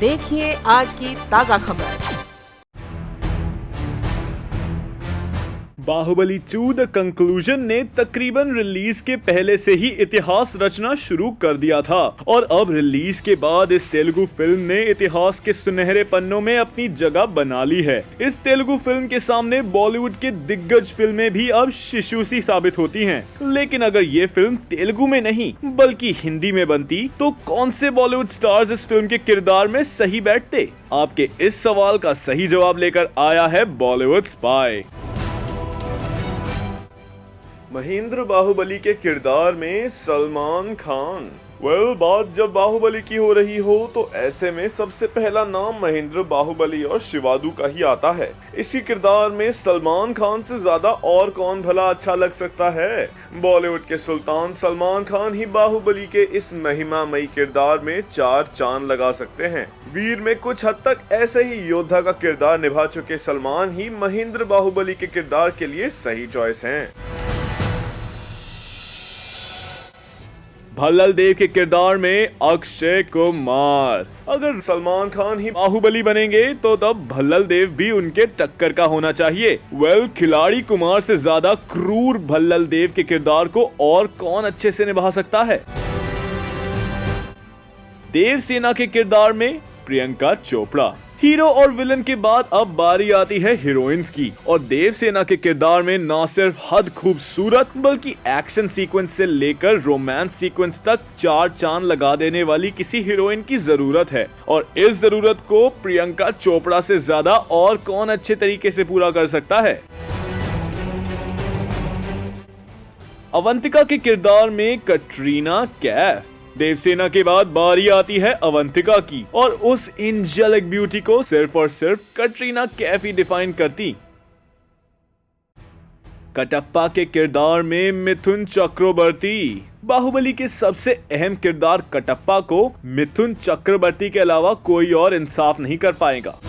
देखिए आज की ताजा खबर। बाहुबली 2 द कंक्लूजन ने तकरीबन रिलीज के पहले से ही इतिहास रचना शुरू कर दिया था और अब रिलीज के बाद इस तेलुगु फिल्म ने इतिहास के सुनहरे पन्नों में अपनी जगह बना ली है। इस तेलुगु फिल्म के सामने बॉलीवुड के दिग्गज फिल्में भी अब शिशु सी साबित होती हैं। लेकिन अगर ये फिल्म तेलुगु में नहीं बल्कि हिंदी में बनती तो कौन से बॉलीवुड स्टार्स इस फिल्म के किरदार में सही बैठते? आपके इस सवाल का सही जवाब लेकर आया है बॉलीवुड स्पाई। महेंद्र बाहुबली के किरदार में सलमान खान। बात जब बाहुबली की हो रही हो तो ऐसे में सबसे पहला नाम महेंद्र बाहुबली और शिवादू का ही आता है। इसी किरदार में सलमान खान से ज्यादा और कौन भला अच्छा लग सकता है? बॉलीवुड के सुल्तान सलमान खान ही बाहुबली के इस महिमामयी किरदार में 4 चांद लगा सकते हैं। वीर में कुछ हद तक ऐसे ही योद्धा का किरदार निभा चुके सलमान ही महेंद्र बाहुबली के किरदार के लिए सही चॉइस हैं। भल्लल देव के किरदार में अक्षय कुमार। अगर सलमान खान ही बाहुबली बनेंगे तो तब भल्लल देव भी उनके टक्कर का होना चाहिए। खिलाड़ी कुमार से ज्यादा क्रूर भल्लल देव के किरदार को और कौन अच्छे से निभा सकता है? देवसेना के किरदार में प्रियंका चोपड़ा। हीरो और विलन के बाद अब बारी आती है हीरोइंस की और देवसेना के किरदार में न सिर्फ हद खूबसूरत बल्कि एक्शन सीक्वेंस से लेकर रोमांस सीक्वेंस तक 4 चांद लगा देने वाली किसी हीरोइन की जरूरत है और इस जरूरत को प्रियंका चोपड़ा से ज्यादा और कौन अच्छे तरीके से पूरा कर सकता है? अवंतिका के किरदार में कटरीना कैफ। देवसेना के बाद बारी आती है अवंतिका की और उस एंजेलिक ब्यूटी को सिर्फ और सिर्फ कटरीना कैफ ही डिफाइन करती। कटप्पा के किरदार में मिथुन चक्रवर्ती। बाहुबली के सबसे अहम किरदार कटप्पा को मिथुन चक्रवर्ती के अलावा कोई और इंसाफ नहीं कर पाएगा।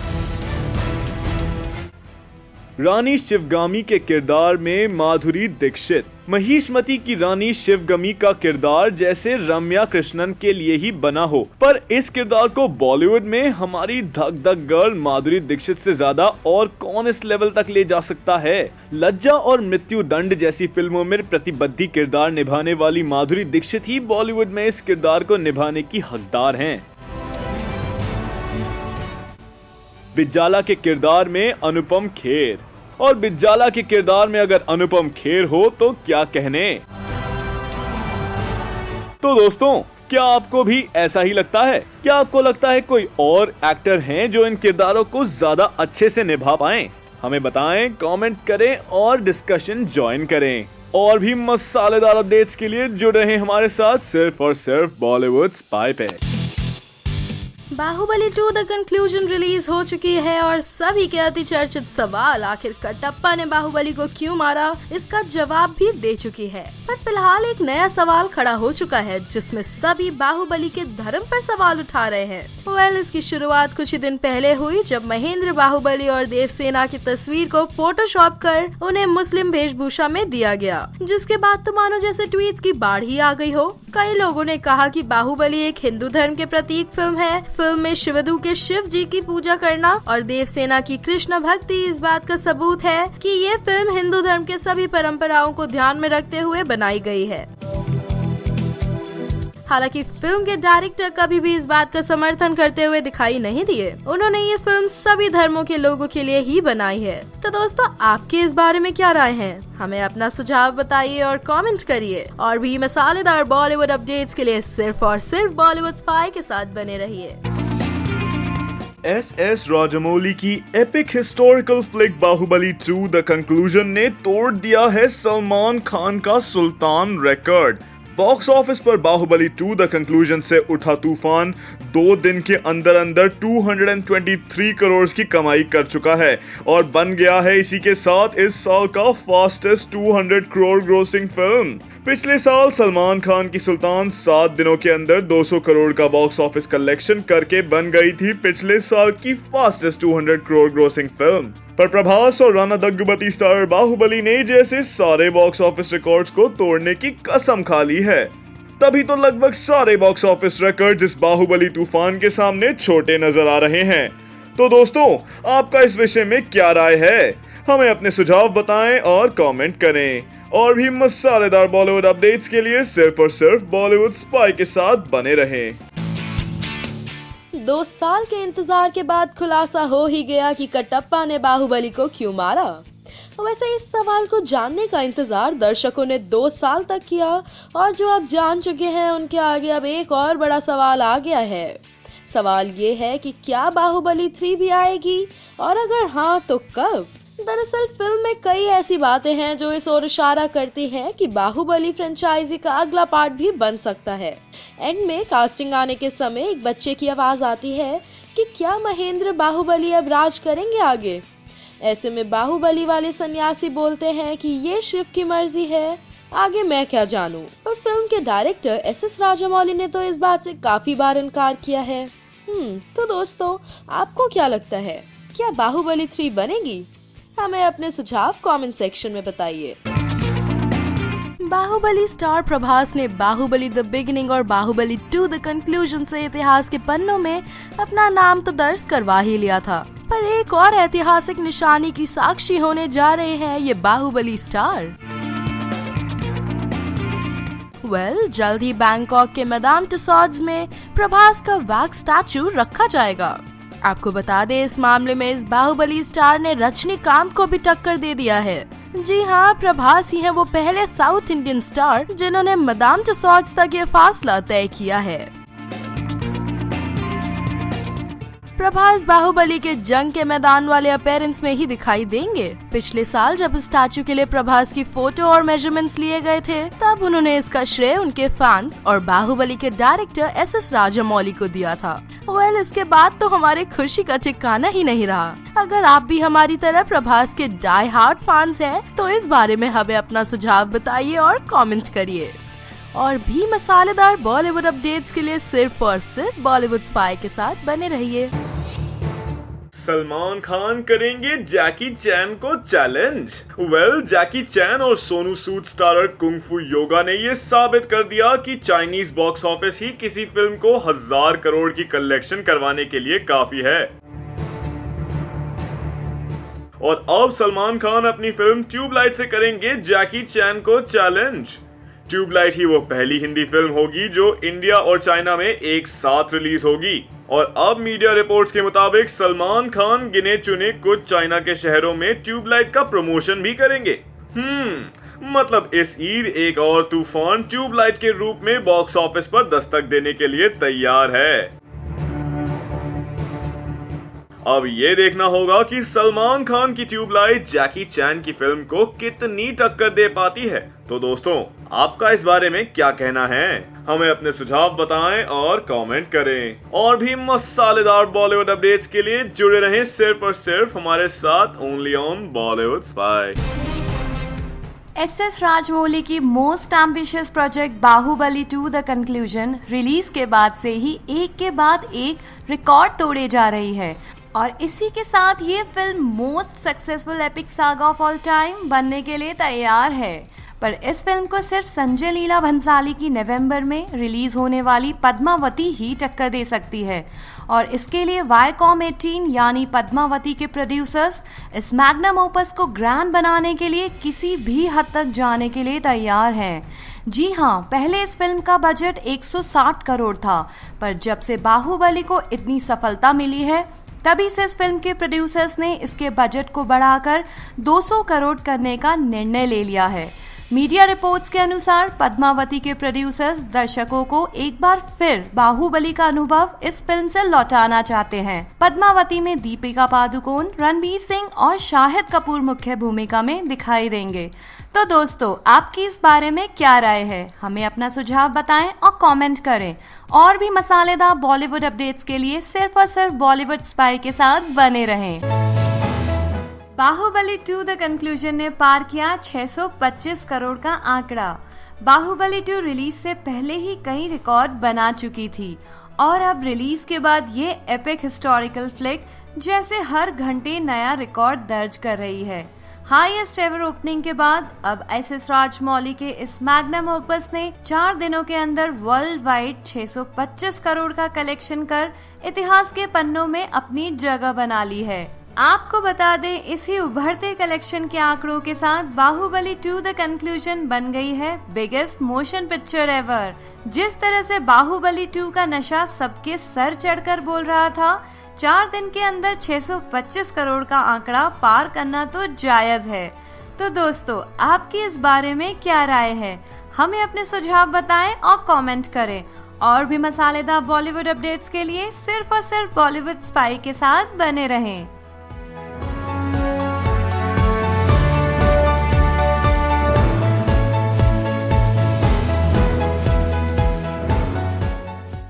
रानी शिवगामी के किरदार में माधुरी दीक्षित। महिष्मती की रानी शिवगामी का किरदार जैसे रम्या कृष्णन के लिए ही बना हो, पर इस किरदार को बॉलीवुड में हमारी धक धक गर्ल माधुरी दीक्षित से ज्यादा और कौन इस लेवल तक ले जा सकता है? लज्जा और मृत्यु दंड जैसी फिल्मों में प्रतिबद्धी किरदार निभाने वाली माधुरी दीक्षित ही बॉलीवुड में इस किरदार को निभाने की हकदार हैं। बिज्जाला के किरदार में अनुपम खेर। और बिज्जाला के किरदार में अगर अनुपम खेर हो तो क्या कहने। तो दोस्तों, क्या आपको भी ऐसा ही लगता है? क्या आपको लगता है कोई और एक्टर हैं जो इन किरदारों को ज्यादा अच्छे से निभा पाएं? हमें बताएं, कमेंट करें और डिस्कशन ज्वाइन करें। और भी मसालेदार अपडेट्स के लिए जुड़े रहें हमारे साथ सिर्फ और सिर्फ बॉलीवुड स्पाई पे। बाहुबली 2 द कंक्लूजन रिलीज हो चुकी है और सभी के अति चर्चित सवाल आखिर कटप्पा ने बाहुबली को क्यों मारा, इसका जवाब भी दे चुकी है। पर फिलहाल एक नया सवाल खड़ा हो चुका है जिसमें सभी बाहुबली के धर्म पर सवाल उठा रहे हैं। इसकी शुरुआत कुछ ही दिन पहले हुई जब महेंद्र बाहुबली और देवसेना की तस्वीर को फोटोशॉप कर उन्हें मुस्लिम वेशभूषा में दिया गया, जिसके बाद तो मानो जैसे ट्वीट्स की बाढ़ ही आ गई हो। कई लोगों ने कहा कि बाहुबली एक हिंदू धर्म के प्रतीक फिल्म है। फिल्म में शिवदू के शिव जी की पूजा करना और देवसेना की कृष्ण भक्ति इस बात का सबूत है कि ये फिल्म हिंदू धर्म के सभी परंपराओं को ध्यान में रखते हुए बनाई गई है। हालांकि फिल्म के डायरेक्टर कभी भी इस बात का समर्थन करते हुए दिखाई नहीं दिए। उन्होंने ये फिल्म सभी धर्मों के लोगों के लिए ही बनाई है। तो दोस्तों, आपके इस बारे में क्या राय है? हमें अपना सुझाव बताइए और कमेंट करिए। और भी मसालेदार बॉलीवुड अपडेट्स के लिए सिर्फ और सिर्फ बॉलीवुड स्पाई के साथ बने रहिए। एस राजामौली की epic historical flick Baahubali 2 the conclusion ने तोड़ दिया है सलमान खान का सुल्तान रिकॉर्ड। बॉक्स ऑफिस पर बाहुबली 2 द कंक्लूजन से उठा तूफान 2 दिन के अंदर अंदर 223 करोड़ की कमाई कर चुका है और बन गया है इसी के साथ इस साल का फास्टेस्ट 200 करोड़ ग्रोसिंग फिल्म। पिछले साल सलमान खान की सुल्तान 7 दिनों के अंदर 200 करोड़ का बॉक्स ऑफिस कलेक्शन करके बन गई थी पिछले साल की फास्टेस्ट 200 करोड़ ग्रोसिंग फिल्म। पर प्रभास और राणा दग्गुबती स्टार बाहुबली ने जैसे सारे बॉक्स ऑफिस रिकॉर्ड्स को तोड़ने की कसम खा ली है। तभी तो लगभग सारे बॉक्स ऑफिस रिकॉर्ड इस बाहुबली तूफान के सामने छोटे नजर आ रहे हैं। तो दोस्तों, आपका इस विषय में क्या राय है? हमें अपने सुझाव बताएं और कमेंट करें। और भी मसालेदार बॉलीवुड अपडेट्स के लिए सिर्फ और सिर्फ बॉलीवुड स्पाई के साथ बने रहें। 2 साल के इंतजार के बाद खुलासा हो ही गया कि कटप्पा ने बाहुबली को क्यों मारा। वैसे इस सवाल को जानने का इंतजार दर्शकों ने 2 साल तक किया, और जो अब जान चुके हैं उनके आगे अब एक और बड़ा सवाल आ गया है। सवाल ये है कि क्या बाहुबली 3 भी आएगी, और अगर हाँ तो कब? दरअसल फिल्म में कई ऐसी बातें हैं जो इस ओर इशारा करती हैं कि बाहुबली फ्रेंचाइजी का अगला पार्ट भी बन सकता है। एंड में कास्टिंग आने के समय एक बच्चे की आवाज आती है कि क्या महेंद्र बाहुबली अब राज करेंगे आगे। ऐसे में बाहुबली वाले सन्यासी बोलते हैं कि ये शिव की मर्जी है, आगे मैं क्या जानूं। पर फिल्म के डायरेक्टर एस राजामौली ने तो इस बात से काफी बार इनकार किया है। तो दोस्तों, आपको क्या लगता है, क्या बाहुबली 3 बनेगी? हमें अपने सुझाव कमेंट सेक्शन में बताइए। बाहुबली स्टार प्रभास ने बाहुबली द बिगिनिंग और बाहुबली 2 द कंक्लूजन से इतिहास के पन्नों में अपना नाम तो दर्ज करवा ही लिया था, पर एक और ऐतिहासिक निशानी की साक्षी होने जा रहे हैं ये बाहुबली स्टार। जल्द ही बैंकॉक के मैदान तुसाड्स में प्रभास का वैक्स स्टैचू रखा जाएगा। आपको बता दें, इस मामले में इस बाहुबली स्टार ने रजनीकांत को भी टक्कर दे दिया है। जी हाँ, प्रभास ही है वो पहले साउथ इंडियन स्टार जिन्होंने मैदान तुसाड्स तक ये फासला तय किया है। प्रभास बाहुबली के जंग के मैदान वाले अपीयरेंस में ही दिखाई देंगे। पिछले साल जब स्टैचू के लिए प्रभास की फोटो और मेजरमेंट्स लिए गए थे, तब उन्होंने इसका श्रेय उनके फैंस और बाहुबली के डायरेक्टर एस राजामौली को दिया था। इसके बाद तो हमारे खुशी का ठिकाना ही नहीं रहा। अगर आप भी हमारी तरह प्रभास के डाई हार्ड फैंस हैं, तो इस बारे में हमें अपना सुझाव बताइए और कमेंट करिए। और भी मसालेदार बॉलीवुड अपडेट्स के लिए सिर्फ और सिर्फ बॉलीवुड स्पाई के साथ बने रहिए। सलमान खान करेंगे जैकी चैन को चैलेंज। जैकी चैन और सोनू सूद स्टारर कुंग फू योगा ने ये साबित कर दिया कि चाइनीज बॉक्स ऑफिस ही किसी फिल्म को 1000 करोड़ की कलेक्शन करवाने के लिए काफी है। और अब सलमान खान अपनी फिल्म ट्यूबलाइट से करेंगे जैकी चैन को चैलेंज। ट्यूबलाइट ही वो पहली हिंदी फिल्म होगी जो इंडिया और चाइना में एक साथ रिलीज होगी। और अब मीडिया रिपोर्ट्स के मुताबिक सलमान खान गिने चुने कुछ चाइना के शहरों में ट्यूबलाइट का प्रमोशन भी करेंगे। मतलब इस ईद एक और तूफान ट्यूबलाइट के रूप में बॉक्स ऑफिस पर दस्तक देने के लिए तैयार है। अब ये देखना होगा कि सलमान खान की ट्यूबलाइट जैकी चैन की फिल्म को कितनी टक्कर दे पाती है। तो दोस्तों, आपका इस बारे में क्या कहना है? हमें अपने सुझाव बताएं और कमेंट करें। और भी मसालेदार बॉलीवुड अपडेट्स के लिए जुड़े रहें सिर्फ और सिर्फ हमारे साथ only on Bollywood spy. S Rajamouli की most ambitious project Baahubali 2 the conclusion release के बाद से ही एक के बाद एक रिकॉर्ड तोड़े जा रही है, और इसी के साथ ये film most successful epic saga of all time बनने के लिए तैयार है। पर इस फिल्म को सिर्फ संजय लीला भंसाली की नवंबर में रिलीज होने वाली पद्मावती ही टक्कर दे सकती है, और इसके लिए वाईकॉम 18 यानी पद्मावती के प्रोड्यूसर्स इस मैग्नम ओपस को ग्रैंड बनाने के लिए किसी भी हद तक जाने के लिए तैयार हैं। जी हाँ, पहले इस फिल्म का बजट 160 करोड़ था, पर जब से बाहुबली को इतनी सफलता मिली है, तभी से इस फिल्म के प्रोड्यूसर्स ने इसके बजट को बढ़ाकर 200 करोड़ करने का निर्णय ले लिया है। मीडिया रिपोर्ट्स के अनुसार पद्मावती के प्रोड्यूसर्स दर्शकों को एक बार फिर बाहुबली का अनुभव इस फिल्म से लौटाना चाहते हैं। पद्मावती में दीपिका पादुकोण, रणवीर सिंह और शाहिद कपूर मुख्य भूमिका में दिखाई देंगे। तो दोस्तों, आपकी इस बारे में क्या राय है? हमें अपना सुझाव बताएं और कमेंट करें। और भी मसालेदार बॉलीवुड अपडेट्स के लिए सिर्फ और सिर्फ बॉलीवुड स्पाई के साथ बने रहें। बाहुबली 2 द कंक्लूजन ने पार किया 625 करोड़ का आंकड़ा। बाहुबली 2 रिलीज से पहले ही कई रिकॉर्ड बना चुकी थी, और अब रिलीज के बाद ये एपिक हिस्टोरिकल फ्लिक जैसे हर घंटे नया रिकॉर्ड दर्ज कर रही है। हाईएस्ट एवर ओपनिंग के बाद अब एस.एस. राजमौली के इस मैग्नम ओपस ने 4 दिनों के अंदर वर्ल्ड वाइड 625 करोड़ का कलेक्शन कर इतिहास के पन्नों में अपनी जगह बना ली है। आपको बता दें, इसी उभरते कलेक्शन के आंकड़ों के साथ बाहुबली 2 द कंक्लूजन बन गई है बिगेस्ट मोशन पिक्चर एवर। जिस तरह से बाहुबली 2 का नशा सबके सर चढ़कर बोल रहा था, 4 दिन के अंदर 625 करोड़ का आंकड़ा पार करना तो जायज है। तो दोस्तों, आपकी इस बारे में क्या राय है? हमें अपने सुझाव बताएं और कमेंट करें। और भी मसालेदार बॉलीवुड अपडेट्स के लिए सिर्फ और सिर्फ बॉलीवुड स्पाई के साथ बने रहें।